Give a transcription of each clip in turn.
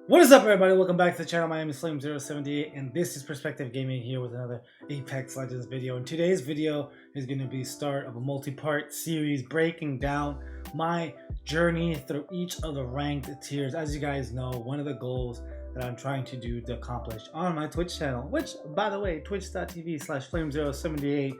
What is up, everybody? Welcome back to the channel. My name is Flame078 and this is Perspective Gaming here with another Apex Legends video. And today's video is going to be the start of a multi-part series breaking down my journey through each of the ranked tiers. As you guys know, one of the goals that I'm trying to accomplish on my Twitch channel, which, by the way, twitch.tv/flame078,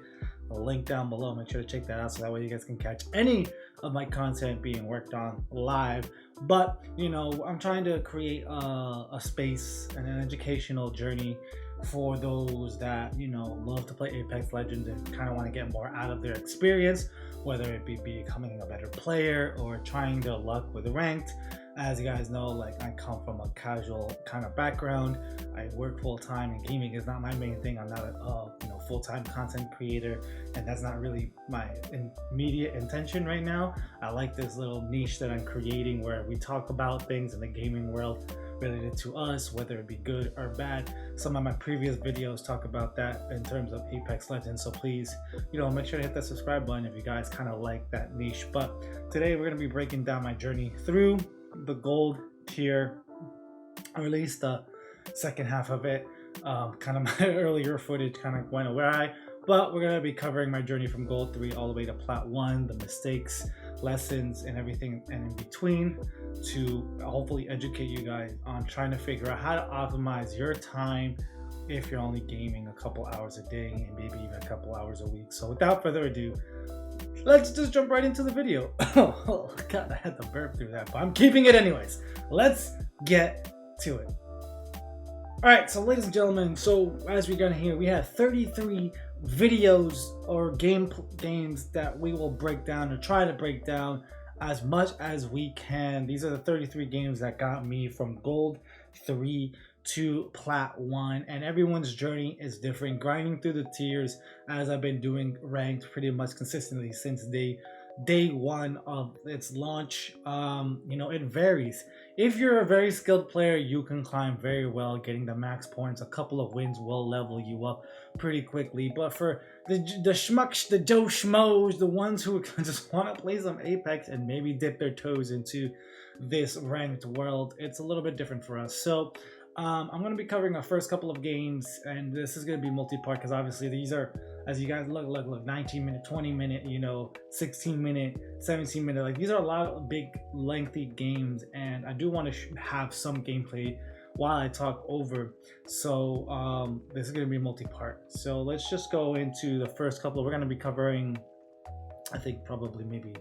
a link down below. Make sure to check that out so that way you guys can catch any of my content being worked on live. But you know, I'm trying to create a space and an educational journey for those that, you know, love to play Apex Legends and kind of want to get more out of their experience, whether it be becoming a better player or trying their luck with ranked. As you guys know, like, I come from a casual kind of background. I work full-time and gaming is not my main thing. I'm not a full-time content creator, and that's not really my immediate intention right now. I like this little niche that I'm creating where we talk about things in the gaming world related to us, whether it be good or bad. Some of my previous videos talk about that in terms of Apex Legends, so please, make sure to hit that subscribe button if you guys kind of like that niche. But today we're going to be breaking down my journey through the gold tier, or at least the second half of it. Kind of my earlier footage kind of went awry, but we're going to be covering my journey from gold 3 all the way to plat 1, the mistakes, lessons, and everything and in between, to hopefully educate you guys on trying to figure out how to optimize your time if you're only gaming a couple hours a day and maybe even a couple hours a week. So without further ado, let's just jump right into the video. Oh god, I had to burp through that, but I'm keeping it anyways. Let's get to it. Alright, so ladies and gentlemen, so as we're gonna hear, we have 33 videos or games that we will break down, or try to break down as much as we can. These are the 33 games that got me from gold 3 to plat 1, and everyone's journey is different, grinding through the tiers as I've been doing ranked pretty much consistently since day one of its launch. It varies. If you're a very skilled player, you can climb very well, getting the max points. A couple of wins will level you up pretty quickly. But for the schmucks, the Joe Schmoes, the ones who just want to play some Apex and maybe dip their toes into this ranked world, it's a little bit different for us. So I'm going to be covering our first couple of games, and this is going to be multi-part because obviously these are, as you guys look 19-minute, 20-minute, 16-minute, 17-minute. Like, these are a lot of big, lengthy games, and I do want to have some gameplay while I talk over. So this is going to be multi-part. So let's just go into the first couple. We're going to be covering, I think, probably maybe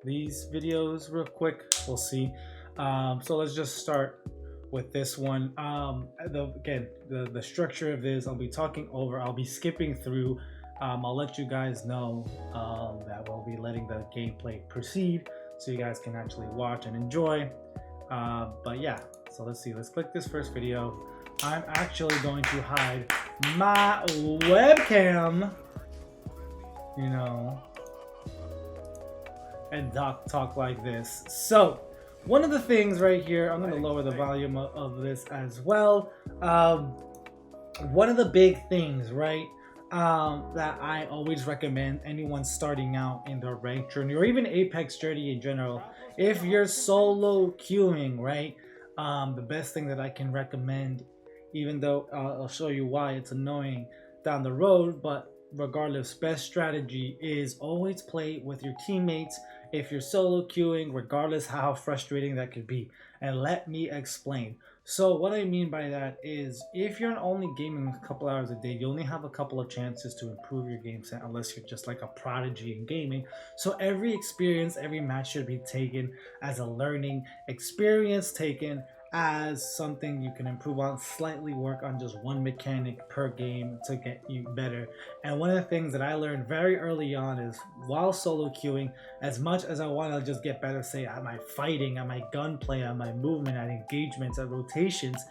these videos real quick. We'll see. So let's just start with this one. The structure of this, I'll be talking over, I'll be skipping through. I'll let you guys know that we'll be letting the gameplay proceed so you guys can actually watch and enjoy. But yeah, so let's see, let's click this first video. I'm actually going to hide my webcam, and talk like this. So one of the things right here, I'm going to lower the volume of this as well. One of the big things, right, that I always recommend anyone starting out in their rank journey, or even Apex journey in general, if you're solo queuing, right, the best thing that I can recommend, even though I'll show you why it's annoying down the road, but regardless, best strategy is always play with your teammates if you're solo queuing, regardless how frustrating that could be. And let me explain. So what I mean by that is, if you're only gaming a couple hours a day, you only have a couple of chances to improve your game set, unless you're just like a prodigy in gaming. So every experience, every match should be taken as a learning experience, taken as something you can improve on, slightly work on just one mechanic per game to get you better. And one of the things that I learned very early on is, while solo queuing, as much as I want to just get better, say at my fighting, at my gunplay, at my movement, at engagements, at rotations,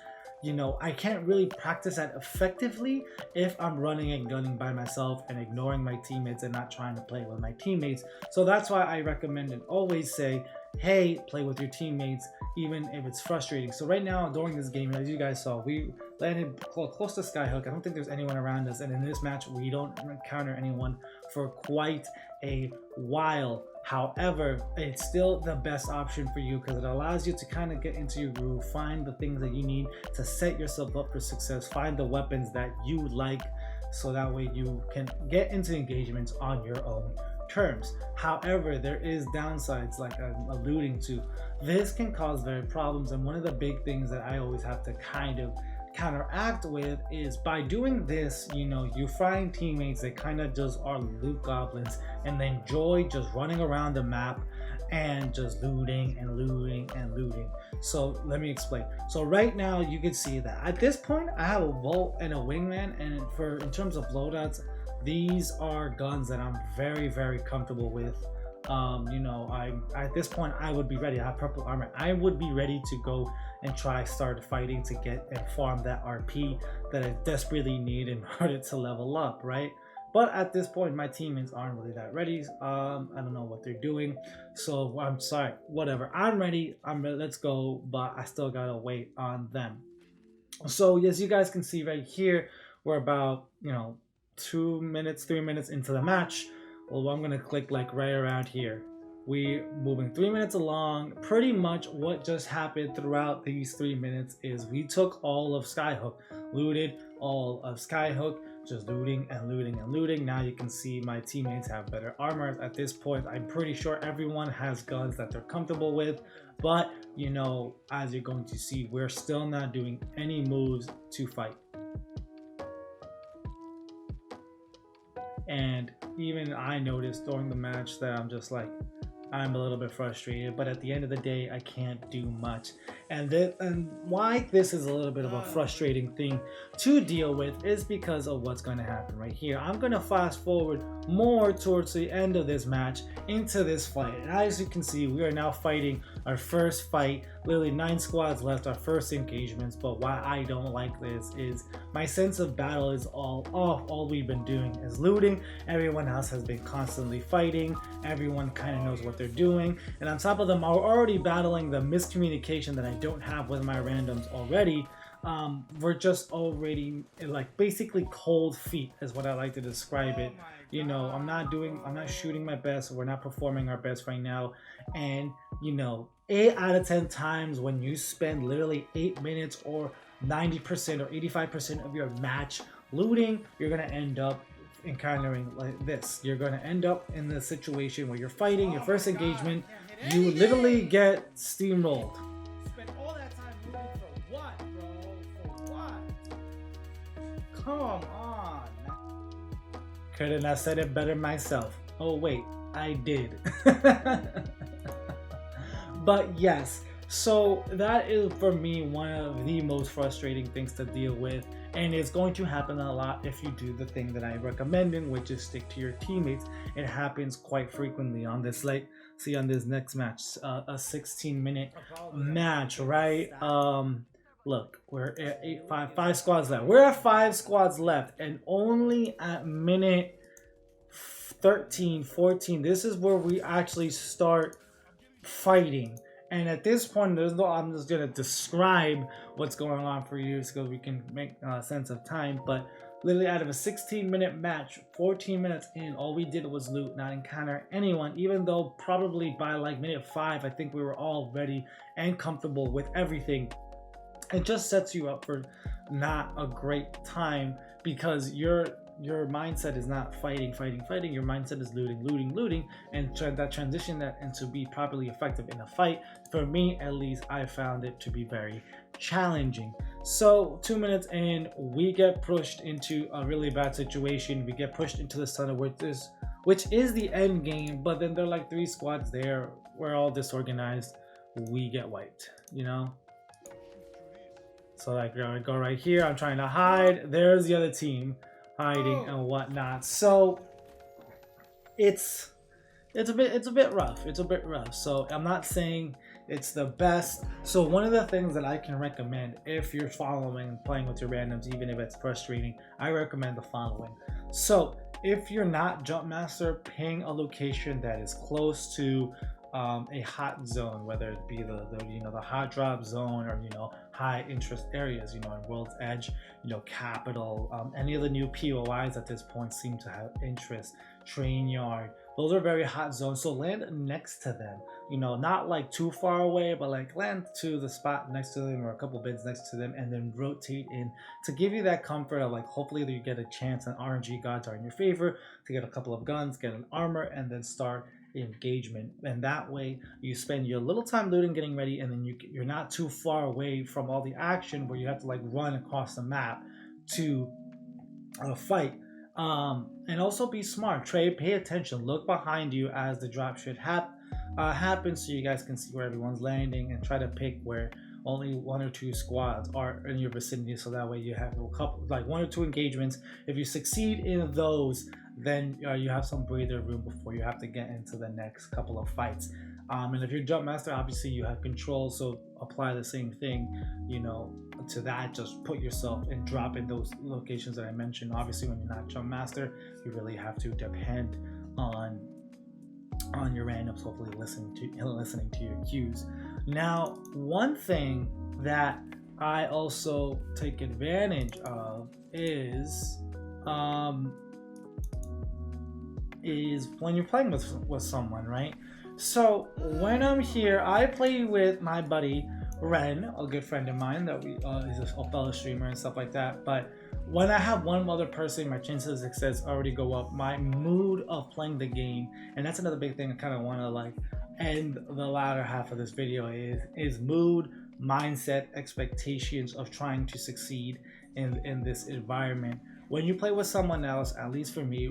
I can't really practice that effectively if I'm running and gunning by myself and ignoring my teammates and not trying to play with my teammates. So that's why I recommend and always say, hey, play with your teammates, even if it's frustrating. So right now, during this game, as you guys saw, we landed close to Skyhook. I don't think there's anyone around us, and in this match, we don't encounter anyone for quite a while. However, it's still the best option for you because it allows you to kind of get into your groove, find the things that you need to set yourself up for success, find the weapons that you like, so that way you can get into engagements on your own terms. However, there is downsides, like I'm alluding to. This can cause very problems, and one of the big things that I always have to kind of counteract with is by doing this, you find teammates that kind of just are loot goblins and they enjoy just running around the map and just looting and looting and looting. So let me explain. So right now you can see that at this point I have a Volt and a Wingman, and in terms of loadouts, these are guns that I'm very, very comfortable with. I'm at this point I would be ready. I have purple armor. I would be ready to go and start fighting to get and farm that RP that I desperately need in order to level up, right? But at this point my teammates aren't really that ready. I don't know what they're doing, so I'm sorry, whatever. I'm ready, let's go, but I still gotta wait on them. So as you guys can see right here, we're about 2 minutes, 3 minutes into the match. Well, I'm gonna click like right around here. We moving 3 minutes along. Pretty much what just happened throughout these 3 minutes is we took all of Skyhook, looted all of Skyhook, just looting and looting and looting. Now you can see my teammates have better armor. At this point, I'm pretty sure everyone has guns that they're comfortable with, but as you're going to see, we're still not doing any moves to fight. And even I noticed during the match that I'm a little bit frustrated, but at the end of the day, I can't do much. And why this is a little bit of a frustrating thing to deal with is because of what's going to happen right here. I'm going to fast forward more towards the end of this match into this fight. And as you can see, we are now fighting our first fight. Literally 9 squads left, our first engagements. But why I don't like this is my sense of battle is all off. All we've been doing is looting. Everyone else has been constantly fighting. Everyone kind of knows what they're doing. And on top of them, I'm already battling the miscommunication that I don't have with my randoms already. We're just already like basically cold feet is what I like to describe it. I'm not shooting my best. We're not performing our best right now. And 8 out of 10 times when you spend literally 8 minutes or 90% or 85% of your match looting, you're gonna end up encountering like this. You're gonna end up in the situation where you're fighting your first engagement, you literally get steamrolled. Spend all that time looting for what, bro? For what? Come on. Couldn't have said it better myself. Oh wait, I did. But yes, so that is for me one of the most frustrating things to deal with, and it's going to happen a lot if you do the thing that I recommend, which is stick to your teammates. It happens quite frequently on this, like see on this next match, a 16-minute match, right? Look, we're at five squads left. We're at 5 squads left, and only at minute 13, 14, this is where we actually start fighting. And at this point, I'm just gonna describe what's going on for you so we can make sense of time. But literally out of a 16-minute match, 14 minutes in, all we did was loot, not encounter anyone, even though probably by like minute 5, I think we were all ready and comfortable with everything. It just sets you up for not a great time because your mindset is not fighting. Your mindset is looting, and that transition that and to be properly effective in a fight, for me at least, I found it to be very challenging. So 2 minutes in, we get pushed into a really bad situation. We get pushed into the center, which is the end game, but then there are like 3 squads there. We're all disorganized. We get wiped, So like I go right here, I'm trying to hide. There's the other team hiding and whatnot. So it's a bit rough. So I'm not saying it's the best. So one of the things that I can recommend if you're playing with your randoms, even if it's frustrating, I recommend the following. So if you're not jump master, ping a location that is close to a hot zone, whether it be the hot drop zone or high interest areas, in World's Edge, Capital, any of the new POIs at this point seem to have interest. Train Yard, those are very hot zones. So land next to them, you know, not like too far away, but like land to the spot next to them or a couple bins next to them, and then rotate in to give you that comfort of like hopefully you get a chance and RNG gods are in your favor to get a couple of guns, get an armor, and then start engagement. And that way you spend your little time looting, getting ready, and then you're not too far away from all the action where you have to like run across the map to fight. And also be smart, trade, pay attention, look behind you as the drop should happen, so you guys can see where everyone's landing, and try to pick where only 1 or 2 squads are in your vicinity, so that way you have a couple, like 1 or 2 engagements. If you succeed in those, then you have some breather room before you have to get into the next couple of fights. And if you're jump master, obviously you have control, so apply the same thing, you know, to that. Just put yourself and drop in those locations that I mentioned. Obviously, when you're not jump master, you really have to depend on your randoms, hopefully listening to your cues. Now, one thing that I also take advantage of is when you're playing with someone, right? So when I'm here, I play with my buddy Ren, a good friend of mine that is a fellow streamer and stuff like that. But when I have one other person, my chances of success already go up. My mood of playing the game, and that's another big thing I kind of want to like end the latter half of this video is mood, mindset, expectations of trying to succeed in this environment. When you play with someone else, at least for me,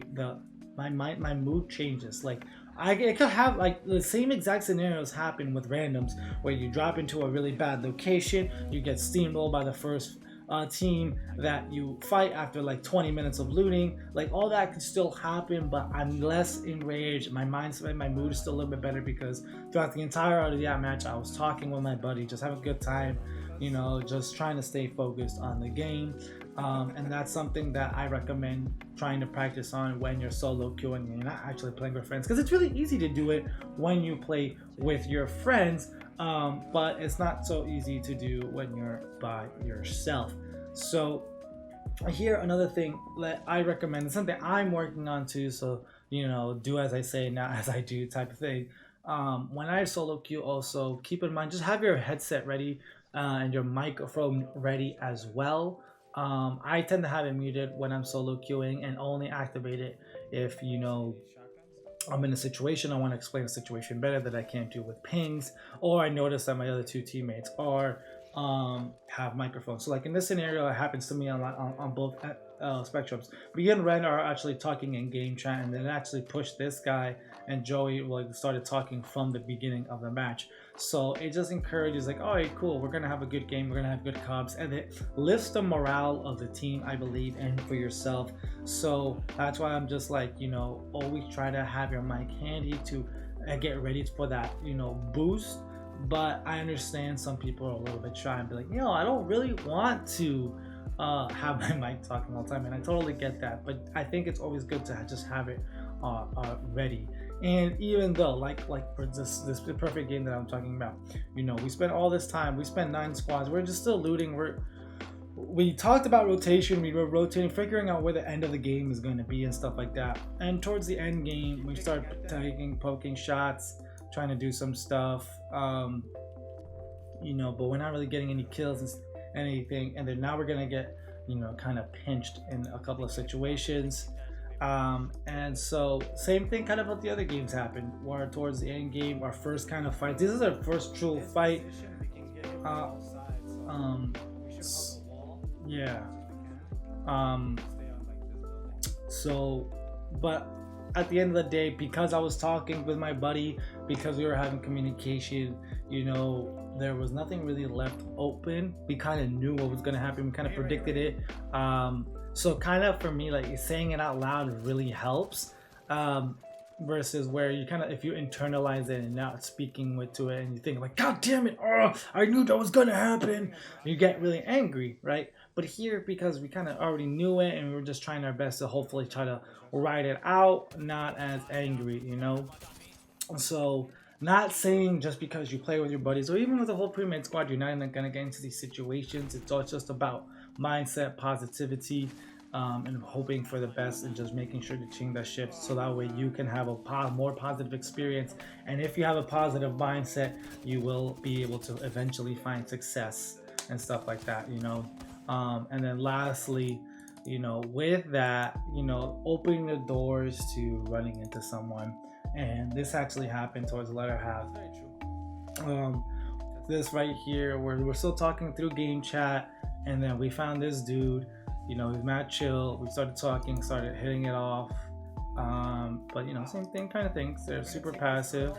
my mood changes. Like it could have like the same exact scenarios happen with randoms where you drop into a really bad location, you get steamrolled by the first team that you fight after like 20 minutes of looting. Like all that could still happen, but I'm less enraged. My mindset, my mood is still a little bit better because throughout the entirety of that match, I was talking with my buddy, just having a good time, you know, just trying to stay focused on the game. And that's something that I recommend trying to practice on when you're solo queuing and you're not actually playing with friends, because it's really easy to do it when you play with your friends, but it's not so easy to do when you're by yourself. So here, another thing that I recommend, something I'm working on too, so you know, do as I say, not as I do type of thing. When I solo queue, also keep in mind, just have your headset ready and your microphone ready as well. I tend to have it muted when I'm solo queuing and only activate it if, you know, I'm in a situation, I want to explain the situation better that I can't do with pings, or I notice that my other 2 teammates are have microphones. So like in this scenario, it happens to me on both spectrums. Me and Ren are actually talking in game chat, and then actually pushed this guy, and Joey like started talking from the beginning of the match. So it just encourages like, all right, cool, we're gonna have a good game, we're gonna have good comps, and it lifts the morale of the team, I believe, and for yourself. So that's why I'm just like, you know, always try to have your mic handy to get ready for that, you know, boost. But I understand some people are a little bit shy and be like, you know, I don't really want to have my mic talking all the time, and I totally get that. But I think it's always good to just have it ready. And even though like for this perfect game that I'm talking about, you know, we spent all this time, we spent 9 squads, we're just still looting, we talked about rotation, we were rotating, figuring out where the end of the game is going to be and stuff like that. And towards the end game, we start poking shots, trying to do some stuff, you know, but we're not really getting any kills and anything. And then now we're gonna get, you know, kind of pinched in a couple of situations. And so same thing kind of what the other games happened, where towards the end game, our first kind of fight, this is our first true fight. Yeah. So, but at the end of the day, because I was talking with my buddy, because we were having communication, you know, there was nothing really left open. We kind of knew what was going to happen. We kind of predicted it. So kind of for me, like saying it out loud really helps, versus where you kind of, if you internalize it and not speaking to it and you think like, God damn it, oh, I knew that was going to happen, you get really angry, right? But here, because we kind of already knew it and we were just trying our best to hopefully try to ride it out, not as angry, you know? So not saying just because you play with your buddies or even with a whole pre-made squad, you're not going to get into these situations. It's all just about mindset, positivity, and hoping for the best and just making sure to change that shift so that way you can have a more positive experience. And if you have a positive mindset, you will be able to eventually find success and stuff like that, you know. And then lastly, you know, with that, you know, opening the doors to running into someone. And this actually happened towards the latter half. Very true. This right here, where we're still talking through game chat, and then we found this dude, you know, he's mad chill. We started talking, started hitting it off. But you know, same thing kind of things. They're super passive.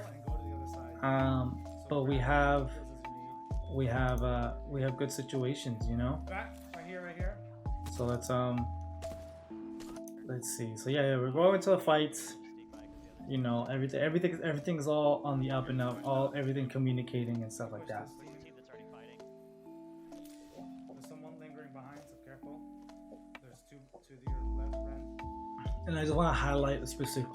But we have good situations, you know. Right here, right here. So let's see. So yeah, we're going to the fights. You know, everything's all on the up and up. Everything communicating and stuff like that. There's someone lingering behind, so careful. There's two to your left, friend. And I just want to highlight a specific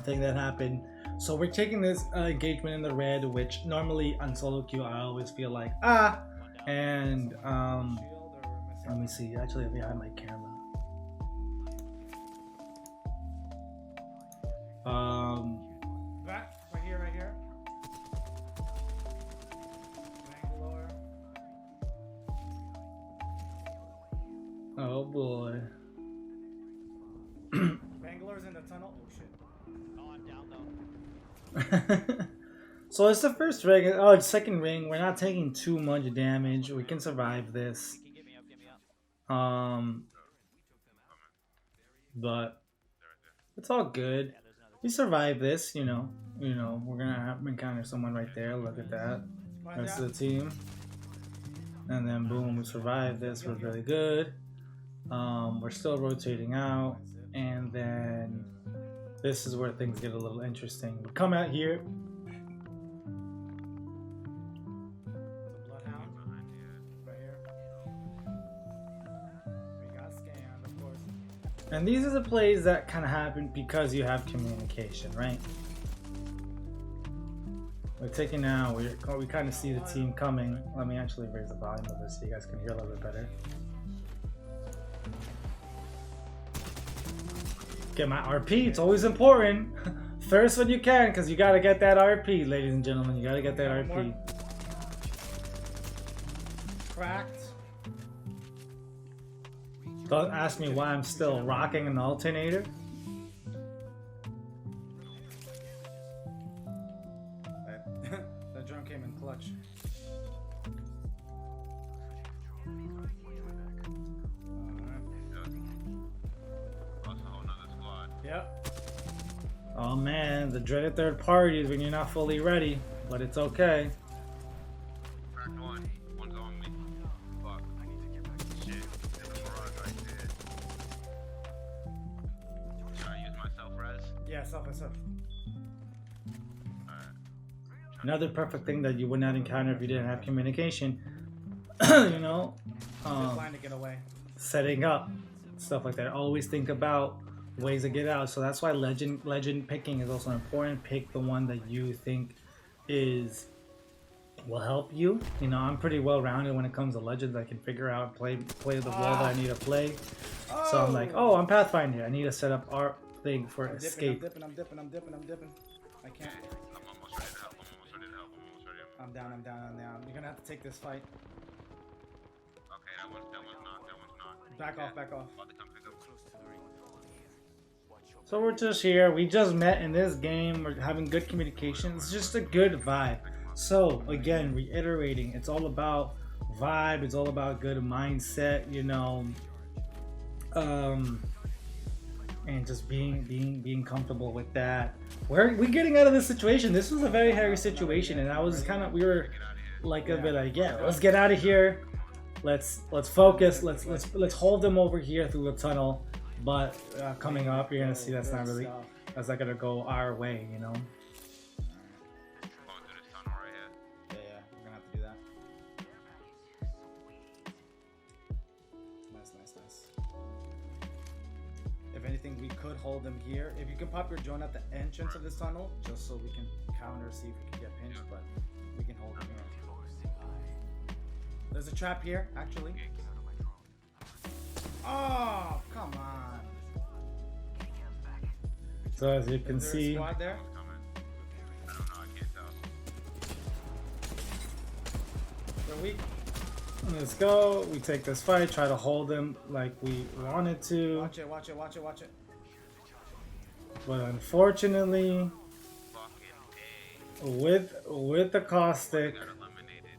thing that happened. So we're taking this engagement in the red, which normally on solo queue I always feel like and let me see. Actually, behind my camera. Right here, right here. Bangalore. Oh boy. Bangalore's in the tunnel. Oh shit. Oh, I'm down though. So it's the first ring. Oh, it's second ring. We're not taking too much damage. We can survive this. Get me up, But it's all good. We survive this, you know. We're gonna encounter someone right there. Look at that. Rest of the team. And then boom, we survive this. We're really good. We're still rotating out, and then this is where things get a little interesting. We come out here. And these are the plays that kind of happen because you have communication, right? We're taking now, we kind of see the team coming. Let me actually raise the volume of this so you guys can hear a little bit better. Get my RP, it's always important. First when you can, because you got to get that RP, ladies and gentlemen. You got to get that RP. Cracked. Don't ask me why I'm still rocking an alternator. That drone came in clutch. Yep. Oh man, the dreaded third party is when you're not fully ready, but it's okay. Cracked one. One's on me. Fuck. I need to get back to shit. There's a mirage right there. Should I use my self-res? Yeah, self. Alright. Another perfect thing that you would not encounter if you didn't have communication. You know, Trying to get away. setting up stuff like that. Always think about ways to get out. So that's why legend picking is also important. Pick the one that you think will help you. You know, I'm pretty well rounded when it comes to legends. I can figure out play the role that I need to play. So I'm like, oh, I'm Pathfinder. I need to set up our thing for escape. I'm dipping. I can't. I'm almost ready to help. I'm down. You're gonna have to take this fight. Okay, that one's not. Back off. About to come pick up. So we're just here. We just met in this game. We're having good communication. It's just a good vibe. So again, reiterating, it's all about vibe. It's all about good mindset, you know, and just being comfortable with that. We're getting out of this situation. This was a very hairy situation, and we were like a bit like, yeah, let's get out of here. Let's focus. Let's hold them over here through the tunnel. But coming up, you're gonna see that's not gonna go our way, you know. Going through this tunnel right here. Yeah, we're gonna have to do that. Nice. If anything, we could hold them here. If you can pop your drone at the entrance of this tunnel, just so we can counter, see if we can get pinched, but we can hold them here. There's a trap here, actually. Oh, come on. So as you can Is there a see, squad there? Coming. I don't know, I can't tell. They're weak. let's go. We take this fight, try to hold them like we wanted to, Watch it, watch it, watch it, watch it. but unfortunately, Fucking with the caustic, got eliminated.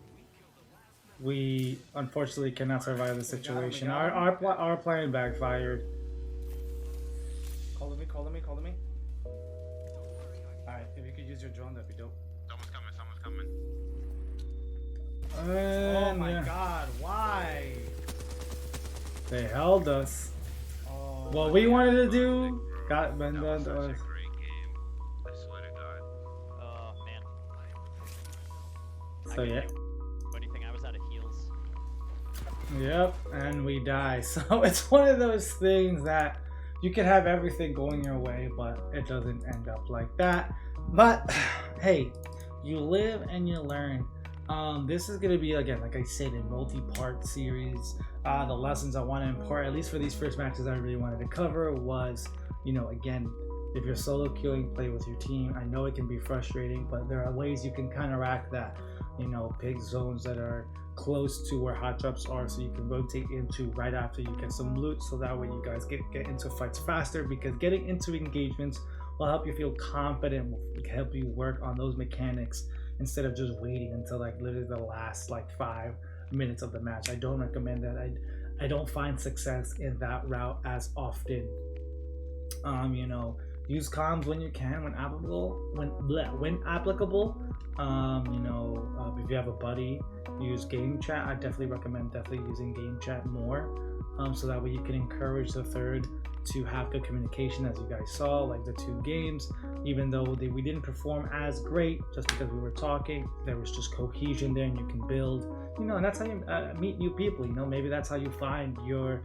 we unfortunately cannot survive the situation. We got him. Our plan backfired. Call to me, call to me, call to me. Alright, if you could use your drone, that'd be dope. Someone's coming, someone's coming. Oh And my yeah, god, why? they held us. Oh, What we wanted to do got been That done was to such a us. great game. I swear to God. Oh man. So yeah. Anything, I was out of heals. Yep, and we die. So it's one of those things that you can have everything going your way, but it doesn't end up like that. But hey, you live and you learn. This is gonna be, again, like I said, a multi-part series. The lessons I want to impart, at least for these first matches I really wanted to cover, was, you know, again, if you're solo queuing, play with your team. I know it can be frustrating, but there are ways you can counteract that. You know, pick zones that are close to where hot drops are, so you can rotate into right after you get some loot, so that way you guys get into fights faster, because getting into engagements will help you feel confident, will help you work on those mechanics instead of just waiting until like literally the last like 5 minutes of the match. I don't recommend that. I don't find success in that route as often. You know, use comms when you can, when applicable. When applicable. You know, if you have a buddy, use game chat. I definitely recommend using game chat more, so that way you can encourage the third to have good communication. As you guys saw, like the 2 games, even though we didn't perform as great, just because we were talking, there was just cohesion there, and you can build, you know, and that's how you meet new people. You know, maybe that's how you find your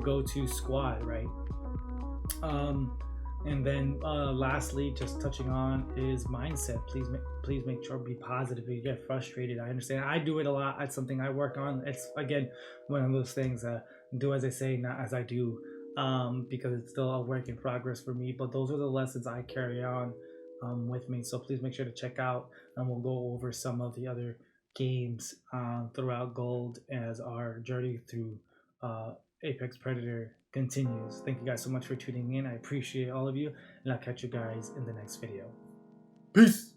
go-to squad, right? And then lastly, just touching on is mindset. Please make sure, be positive. If you get frustrated, I understand. I do it a lot. It's something I work on. It's, again, one of those things, do as I say, not as I do, because it's still a work in progress for me. But those are the lessons I carry on with me. So please make sure to check out, and we'll go over some of the other games throughout Gold as our journey through Apex Predator continues. Thank you guys so much for tuning in. I appreciate all of you, and I'll catch you guys in the next video. Peace!